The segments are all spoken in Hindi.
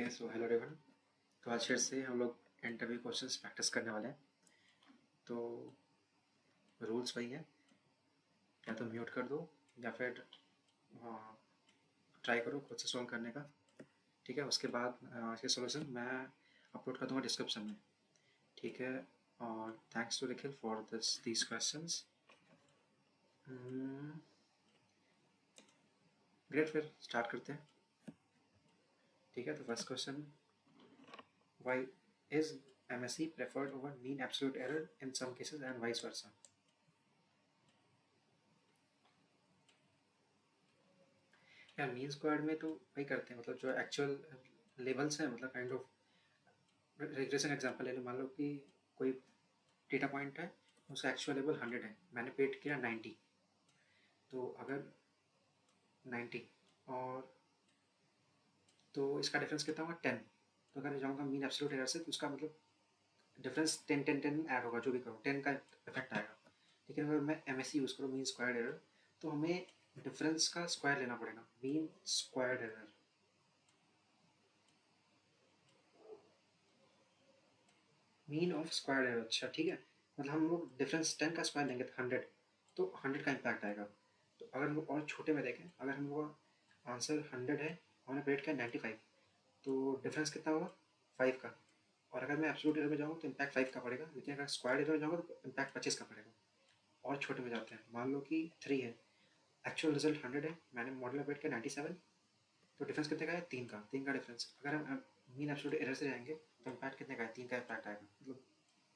Okay so hello everyone. तो आज फिर से हम लोग इंटरव्यू क्वेश्चंस प्रैक्टिस करने वाले हैं। तो रूल्स वही हैं, या तो म्यूट कर दो या फिर ट्राई करो खुद से सॉल्व करने का। ठीक है, उसके बाद इसके सॉल्यूशन मैं अपलोड कर दूंगा डिस्क्रिप्शन में। ठीक है, और thanks to Nikhil for these questions. Great, फिर स्टार्ट करते हैं। ठीक है, तो first question, why is MSE preferred over mean absolute error in some cases and vice versa? यार मीन स्क्वायर्ड में तो वही करते हैं, मतलब जो एक्चुअल लेवल्स हैं, मतलब काइंड ऑफ रिग्रेशन एग्जांपल ले लो। मान लो कि कोई डेटा पॉइंट है, उसका एक्चुअल लेवल 100 है, मैंने पेड किया 90। तो अगर 90 और तो इसका डिफरेंस कितना होगा 10। तो अगर मैं जाऊँगा मीन एब्सोल्यूट एरर से, तो उसका मतलब डिफरेंस 10 ऐड होगा, जो भी करो 10 का इफेक्ट आएगा। लेकिन अगर मैं MSE यूज़ करूँ मीन स्क्वायर्ड एरर, तो हमें डिफरेंस का स्क्वायर लेना पड़ेगा, mean squared error. Mean of square error, अच्छा ठीक है। मतलब हम लोग डिफरेंस 10 का स्क्वायर लेंगे तो 100, तो 100 का इम्पैक्ट आएगा। तो अगर हम लोग और छोटे में देखें, अगर हम लोग आंसर 100 है, हमने पेड किया 95, तो डिफरेंस कितना होगा 5 का। और अगर मैं एब्सोल्यूट एरर में जाऊँ तो इम्पैक्ट 5 का पड़ेगा, लेकिन अगर स्क्वायर एरर में जाऊँगा तो इम्पैक्ट 25 का पड़ेगा। और छोटे में जाते हैं, मान लो कि 3 है, एक्चुअल रिजल्ट 100 है, मैंने मॉडल में पेड किया 97, तो डिफरेंस कितने का है 3 का डिफरेंस। अगर हम मीन एब्सोल्यूट एरर से जाएंगे तो इम्पैक्ट कितने का है 3 का इम्पैक्ट आएगा, मतलब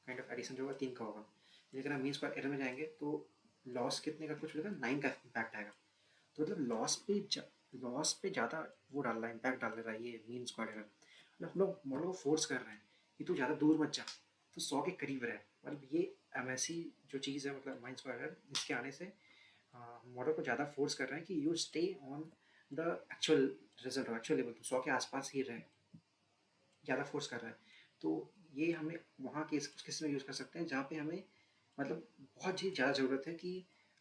काइंड ऑफ एडिशन जो होगा 3 का होगा। लेकिन हम मीन स्क्वायर एरर में जाएंगे तो लॉस कितने का कुछ होगा 9 का इम्पैक्ट आएगा। तो मतलब लॉस पे ज़्यादा वो डाल रहा है, इम्पैक्ट डाल रहा है ये मीन स्क्वायर एरर। मतलब हम लोग मॉडल को फोर्स कर रहे हैं कि तू ज़्यादा दूर मत जा, तो 100 के करीब रहे। मतलब ये MSE जो चीज़ है, मतलब मीन स्क्वायर एरर, इसके आने से मॉडल को ज़्यादा फोर्स कर रहे हैं कि you stay on the actual result और एक्चुअल लेवल, तो 100 के आसपास ही रहे, ज़्यादा फोर्स कर रहा है। तो ये हमें वहाँ के किस में यूज़ कर सकते हैं जहाँ पे हमें मतलब बहुत ही ज़्यादा ज़रूरत है कि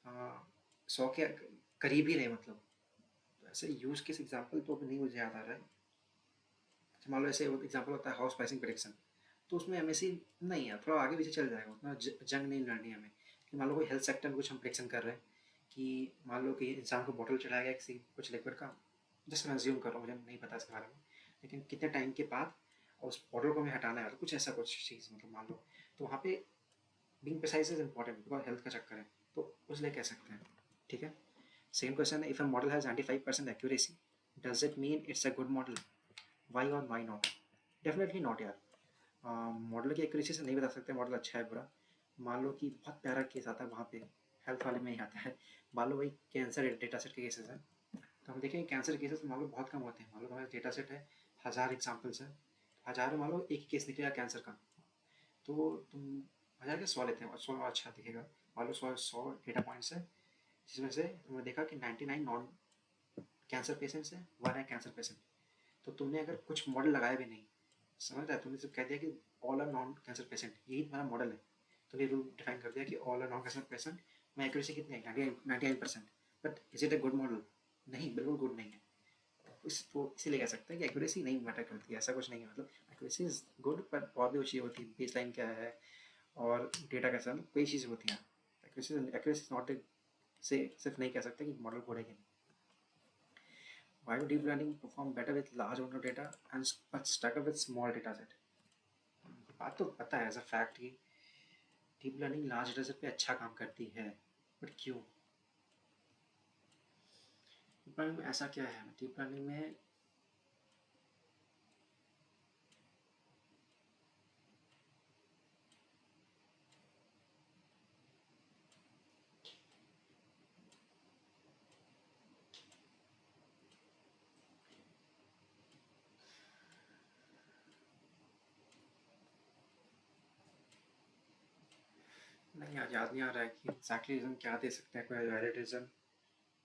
100 के करीब ही रहे। मतलब तो ऐसे यूज़ केस एग्जांपल तो अभी नहीं मुझे याद आ रहा है। तो मान लो ऐसे एग्जांपल होता है हाउस प्राइसिंग प्रेडिक्शन, तो उसमें MSE नहीं है, थोड़ा आगे पीछे चल जाएगा, उतना जंग नहीं लड़नी है हमें। कि मान लो कोई हेल्थ सेक्टर में कुछ हम प्रेडिक्शन कर रहे हैं कि मान लो कि इंसान को बॉटल चढ़ाया गया किसी कुछ लिक्विड का, जस्ट मैं अज्यूम कर रहा हूँ, मुझे नहीं पता इसके बारे में, लेकिन कितने टाइम के बाद उस बॉटल को हमें हटाना है, तो कुछ ऐसा कुछ चीज़ मतलब मान लो। तो वहाँ पे being precise is important because health का चक्कर है, तो उसलिए कह सकते हैं। ठीक है, सेकंड क्वेश्चन है, if a model has 95% accuracy, does it mean it's a good model? Why और वाई नॉट? डेफिनेटली नॉट यार। मॉडल की एक्यूरेसी से नहीं बता सकते मॉडल अच्छा है बुरा। मान लो कि बहुत प्यारा केस आता है, वहाँ पे हेल्थ वाले में ही आता है। मान लो वही कैंसर डेटा सेट के केसेस हैं, तो हम देखेंगे कैंसर केसेस मान लो बहुत कम होते हैं। मान लो हमारे डेटा सेट है 1000 एग्जाम्पल्स है, 1000 में मान लो एक ही केस निकलेगा कैंसर का, तो तुम 1000 के 100 लेते हैं और 100 में अच्छा दिखेगा। मान लो 100 डेटा पॉइंट्स है, जिसमें से तुमने देखा कि 99 नॉन कैंसर पेशेंट्स हैं, 1 है कैंसर पेशेंट। तो तुमने अगर कुछ मॉडल लगाया भी नहीं, समझ रहा है, तुमने सिर्फ कह दिया कि all are non cancer patient, यही तुम्हारा मॉडल है। तुमने रूल डिफाइन कर दिया कि all are non cancer patient में एक्यूरेसी कितनी है 99%। But is it a good model? नहीं, बिल्कुल गुड नहीं है। तो इसीलिए कह सकते हैं कि एक्यूरेसी नहीं मैटर करती है, ऐसा कुछ नहीं है। मतलब एक्यूरेसी इज गुड, पर और भी अच्छी होती है, बेस लाइन क्या है और डेटा कैसा है, कई चीज़ें होती हैं। एक्यूरेसी नॉट से सिर्फ नहीं कह सकते कि मॉडल गुड है कि नहीं। Why do deep learning perform better with large amount of data and but struggle with small data set? बात तो पता है एज अ फैक्ट कि deep learning large data set पे अच्छा काम करती है, बट क्यों? डीप लर्निंग में ऐसा क्या है? डीप लर्निंग में नहीं याद नहीं आ रहा है कि एक्जैक्टली रीजन क्या दे सकते हैं, कोई valid reason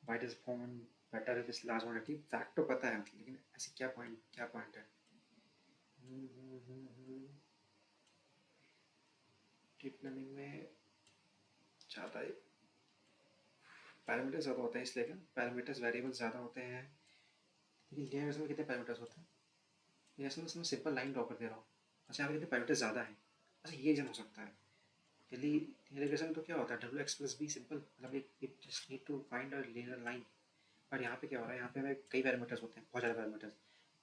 why does perform better with large amount of data. Fact तो पता है मतलब, लेकिन ऐसे क्या पॉइंट है? डीप लर्निंग में ज़्यादा पैरामीटर्स ज़्यादा होते हैं, इसलिए क्या पैरामीटर्स वेरिएबल्स ज़्यादा होते हैं। लेकिन लिनियर में कितने पैरामीटर्स होते हैं? जैसे मैं सिंपल लाइन ड्रॉ कर दे रहा हूँ, अच्छा यहाँ पे कितने पैरामीटर्स ज़्यादा है, अच्छा ये जन हो सकता है। लीनियर रिग्रेशन तो क्या होता है, W X plus B simple, मतलब it just need to find a linear line. पर यहाँ पे क्या हो रहा है, यहाँ पे हमें कई पैरामीटर्स होते हैं, बहुत ज़्यादा पैरामीटर्स,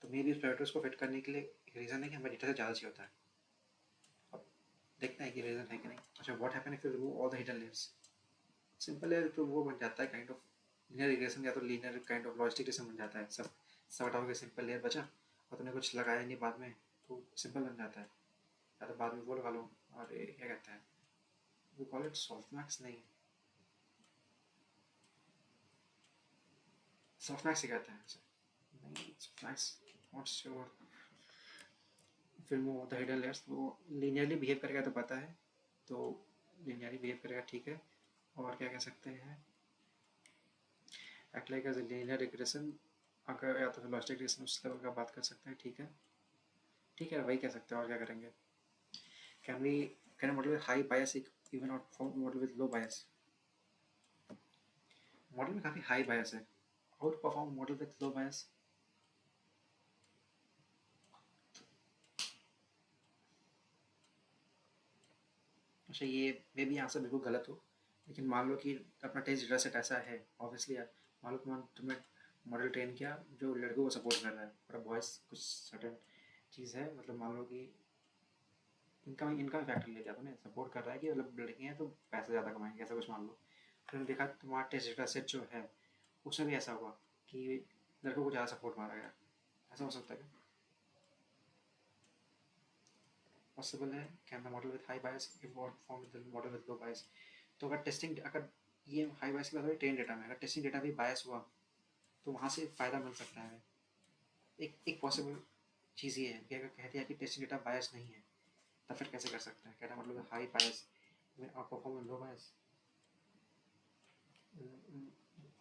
तो मे भी उस पैरामीटर्स को फिट करने के लिए एक रीज़न है कि हमें डेटा से ज़्यादा चाहिए होता है। अब देखते हैं कि रीज़न है कि नहीं। अच्छा, what happen if you remove all the hidden layers, simple है तो वो बन जाता है काइंड ऑफ लीनियर रिग्रेशन, या तो linear kind of logistic regression बन जाता है। सब हटाओगे, सिंपल लेयर बचा और तुमने कुछ लगाया नहीं बाद में, तो सिंपल बन जाता है। या तो बाद में वो लगा लो, और ये क्या कहते हैं, वी कॉल इट सॉफ्टमैक्स, नहीं सॉफ्टमैक्स ही कहते हैं, नहीं सॉफ्टमैक्स, नॉट श्योर। फिल्म में होता है हिडन लेयर्स, वो लीनियरली बिहेव करेगा तो पता है, तो लीनियरली बिहेव करेगा, ठीक है। और क्या कह सकते हैं, act like as a linear regression, अगर या तो फिर लॉजिस्टिक रिग्रेशन उस लेवल का बात कर सकते हैं, ठीक है। ठीक है, वही कह सकते हैं, और क्या करेंगे। Can we can model with high bias even outperform model with low bias, model में काफ़ी हाई बायस है, outperform model with low bias. अच्छा, ये मे भी आंसर बिल्कुल गलत हो, लेकिन मान लो कि अपना टेस्ट डेटा सेट ऐसा है, ऑब्वियसली यार, मान लो तुमने मॉडल ट्रेन किया जो लड़कों को सपोर्ट कर रहा है, और बॉयज़ कुछ सर्टन चीज़ है, मतलब मान लो कि इनका इनका फैक्टर ले लिया तुमने, सपोर्ट कर रहा है कि मतलब लड़के हैं तो पैसे ज़्यादा कमाएंगे, ऐसा कुछ मान लो। फिर देखा तुम्हारा टेस्ट डेटा सेट जो है उसमें भी ऐसा हुआ कि लड़कों को ज़्यादा सपोर्ट मारा गया, ऐसा हो सकता है क्या? पॉसिबल है। Can the model with high bias form with model with low bias, तो अगर टेस्टिंग, अगर ये हाई बायस की बात हो ट्रेन डेटा में, अगर टेस्टिंग डेटा भी बायस हुआ तो वहाँ से फ़ायदा मिल सकता है। एक एक पॉसिबल चीज़ ये है कि अगर कहते हैं कि टेस्टिंग डेटा बायस नहीं है, तो फिर कैसे कर सकते हैं, कहना मतलब हाई बायस में आउट परफॉर्म लो बायस,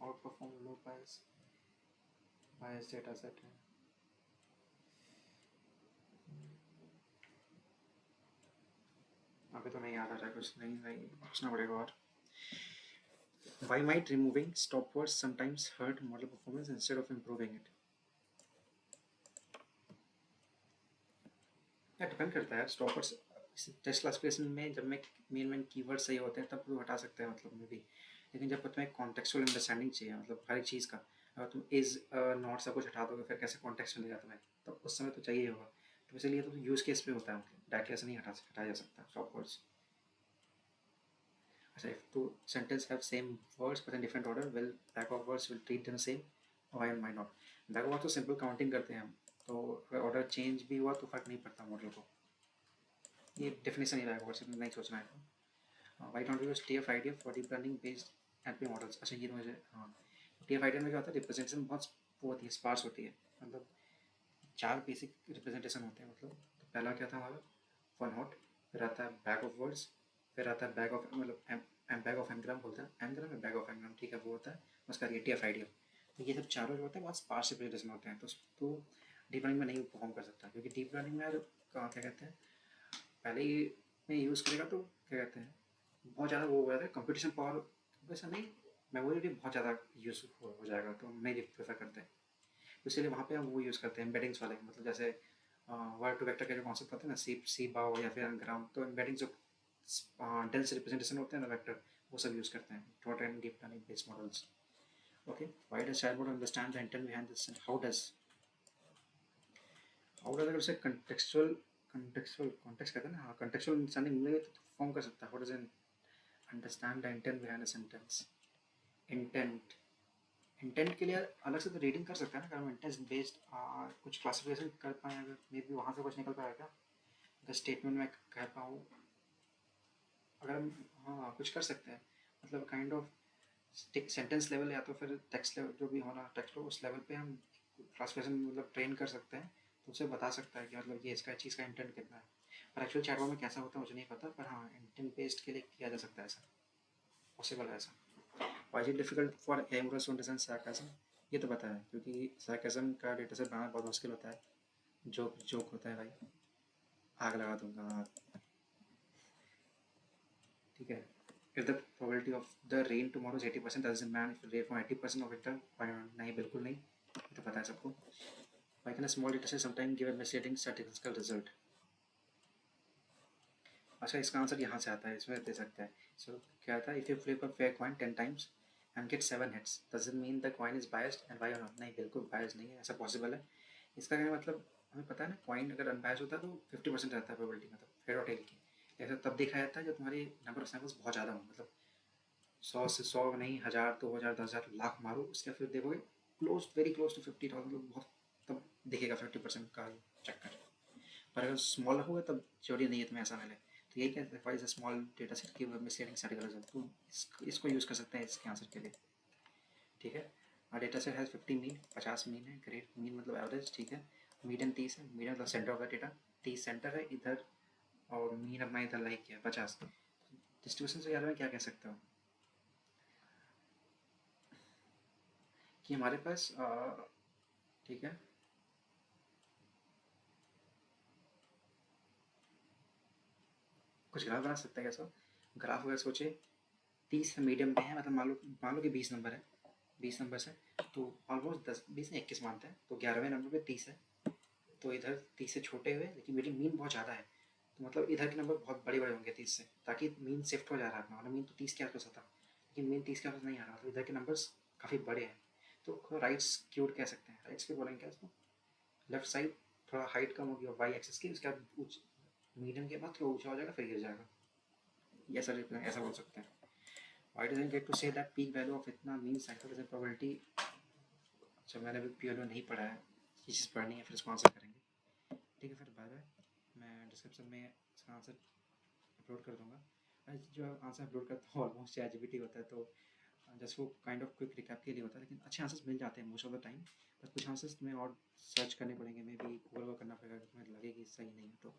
आउट परफॉर्म लो बायस, बायस डेटा सेट है। अभी तो नहीं याद आ रहा है कुछ, नहीं भाई पूछना पड़ेगा। और why might removing stop words sometimes hurt model performance instead of improving it? या डिपेंड करता है स्टॉप वर्ड्स, टेस्ट क्लासिफिकेशन में जब मैं मेन कीवर्ड सही होते हैं तब तो हटा सकते हैं, मतलब में भी। लेकिन जब तुम्हें कॉन्टेक्चुअल अंडरस्टैंडिंग चाहिए, मतलब हर एक चीज़ का, अगर तुम इज नॉट सब कुछ हटा दोगे फिर कैसे कॉन्टेक्स्ट मिलेगा तुम्हें, तो उस समय तो चाहिए होगा। तो इसलिए तो यूज़ केस पे होता है, मतलब डायरेक्टली ऐसे नहीं हटाया जा सकता स्टॉप वर्ड्स। अच्छा, if two sentences have same words but in different order, will back of words will treat them same? Why and why not? Back of word तो सिंपल काउंटिंग करते हैं हम, तो अगर ऑर्डर चेंज भी हुआ तो फर्क नहीं पड़ता मॉडल को। ये definition he back of word से नहीं सोचना है। Why don't use T F idea for deep learning based NP models, अच्छा ये तो मुझे, हाँ। टी एफ आइडिया में क्या होता है, रिप्रेजेंटेशन बहुत वो होती है, स्पार्स होती है, मतलब 4 बेसिक रिप्रेजेंटेशन होते हैं, मतलब तो पहला क्या था हमारा, वन हॉट, फिर आता है बैग ऑफ वर्ड्स, फिर आता है बैग ऑफ, मतलब बैग ऑफ एनग्राम बोलते हैं, एनग्राम या बैग ऑफ एनग्राम, ठीक है वो होता है उसका टी एफ आइडिया। तो ये सब चारों जो होते हैं बहुत स्पार्स रिप्रेजेंटेशन होते हैं, तो डीप लर्निंग में नहीं परफॉर्म कर सकता, क्योंकि डीप लर्निंग में यार क्या कहते हैं, पहले ही में यूज़ करेगा तो क्या कहते हैं, बहुत ज़्यादा वो हो जाता है कंपटीशन पावर, वैसा नहीं, मेमोरी बहुत ज़्यादा यूज़ हो जाएगा, तो हम नहीं प्रेफर करते हैं। तो इसलिए वहाँ पे हम वो यूज़ करते हैं एम्बेडिंग्स वाले, मतलब जैसे वर्ड टू वेक्टर के जो कॉन्सेप्ट होते हैं ना, सी बाओ या फिर ग्राम, तो एम्बेडिंग जो डेंस रिप्रेजेंटेशन होते हैं ना वेक्टर, वो सब यूज़ करते हैं to train deep learning based models. Okay, why does chatbot understand the intent behind this, and how does अगर उसे कॉन्टेक्स्ट कहते हैं ना, हाँ कॉन्टेक्चुअल अंडरस्टैंडिंग मिलेगी तो फॉर्म कर सकता है, how does understand the intent behind the sentence. Intent, intent के लिए अलग से तो रीडिंग कर सकते हैं ना, अगर हम इंटेंट बेस्ड कुछ क्लासिफिकेशन कर पाएँ, अगर मे बी वहाँ से कुछ निकल पाएगा क्या, अगर स्टेटमेंट में कह पाऊँ, अगर हम, हाँ कुछ कर सकते हैं, मतलब काइंड ऑफ सेंटेंस लेवल या तो फिर टेक्स्ट लेवल, जो भी होना टेक्स्ट हो उस लेवल पे हम क्लासिफिकेशन मतलब ट्रेन कर सकते हैं, तो उसे बता सकता है कि मतलब ये इसका चीज़ का इंटेंट कितना है। पर एक्चुअल चैटबॉट में कैसा होता है मुझे नहीं पता, पर हाँ इंटेंट बेस्ड के लिए किया जा सकता है, ऐसा पॉसिबल है ऐसा। Why is difficult for a models to understand sarcasm, ये तो पता है क्योंकि sarcasm का डेटा सेट बनाना बहुत मुश्किल होता है, जोक जोक होता है भाई, आग लगा दूंगा। ठीक है, if the probability of the rain tomorrow is 80%, does it man if rain for 80% of it, नहीं बिल्कुल नहीं, ये तो पता है सबको। Why can a small data set sometimes give a misleading statistical result? अच्छा, इसका आंसर यहाँ से आता है, इसमें दे सकते हैं. सो क्या आता है, if you flip a fair coin 10 times and get 7 hits, does it mean the coin is biased and why और नॉट? नहीं, बिल्कुल बायस्ड नहीं है, ऐसा पॉसिबल है. इसका क्या मतलब, हमें पता है ना, कॉइन अगर अनबायस्ड होता है तो 50% रहता है प्रोबेबिलिटी, मतलब हेड और टेल की. ऐसा तब देखा जाता है जब तुम्हारी नंबर ऑफ सैम्पल्स बहुत ज़्यादा हो, मतलब 100 से 100 नहीं, 1000, 2000, 10,000, लाख मारो, उसके फिर देखोगे क्लोज, वेरी क्लोज टू 50,000, मतलब बहुत, तब दिखेगा 50% का चक्कर. पर अगर स्मॉल रखोगे तब जरूरी नहीं है तुम्हें ऐसा मिले. तो यही कहते हैं वाइज स्मॉल डेटा सेट की मिसलीडिंग स्टैटिस्टिकल रिजल्ट. तो इसको यूज़ कर सकते हैं इसके आंसर के लिए. ठीक है. और data set has 50 mean, 50 mean है, ग्रेट. मीन मतलब एवरेज, ठीक है. मीडियन 30 है, मीडियन मतलब सेंटर होगा डेटा, 30 सेंटर है इधर, और मीन अपना इधर लाइक किया 50. डिस्ट्रीब्यूशन से यार में क्या कह सकते हो कि हमारे पास, ठीक है, कुछ ग्राफ बना सकते हैं कैसा. ग्राफ अगर सोचे 30 मीडियम में है, मतलब मान लो कि 20 नंबर है, 20 नंबर से तो ऑलमोस्ट 10, 20 ने 21 मानते हैं, तो 11वें नंबर पे 30 है. तो इधर 30 से छोटे हुए, लेकिन मेरी मीन बहुत ज़्यादा है, तो मतलब इधर के नंबर बहुत बड़े बड़े होंगे 30 से, ताकि मीन शिफ्ट हो जा रहा है अपना, मतलब मीन तो 30 के आसपास था, लेकिन मीन 30 के आसपास नहीं आ रहा, तो इधर के नंबर्स काफ़ी बड़े हैं. तो राइट स्क्यूड कह सकते हैं, राइट स्क्यूड बोलेंगे क्या इसको. लेफ्ट साइड थोड़ा हाइट कम होगी वाई एक्सिस की, उसके बाद मीडियम के बाद थोड़ा ऊँचा हो जाएगा, फिर गिर जाएगा. ये ऐसा बोल सकते हैं. Why doesn't get to say that peak value of इतना mean cycle is a probability. अच्छा, मैंने अभी PLO नहीं पढ़ा है, ये चीज़ पढ़नी है, फिर इसको आंसर करेंगे. ठीक है, फिर बाय बाय. मैं डिस्क्रिप्शन में इसका आंसर अपलोड कर दूँगा. जो आंसर अपलोड करता हूँ ऑलमोस्ट ChatGPT होता है, तो जस्ट वो काइंड ऑफ क्विक रिकैप के लिए होता है, लेकिन अच्छे आंसर्स मिल जाते हैं मोस्ट ऑफ द टाइम. पर कुछ आंसर्स तुम्हें और सर्च करने पड़ेंगे, मे बी गूगल को करना पड़ेगा, तुम्हें लगे कि सही नहीं है तो.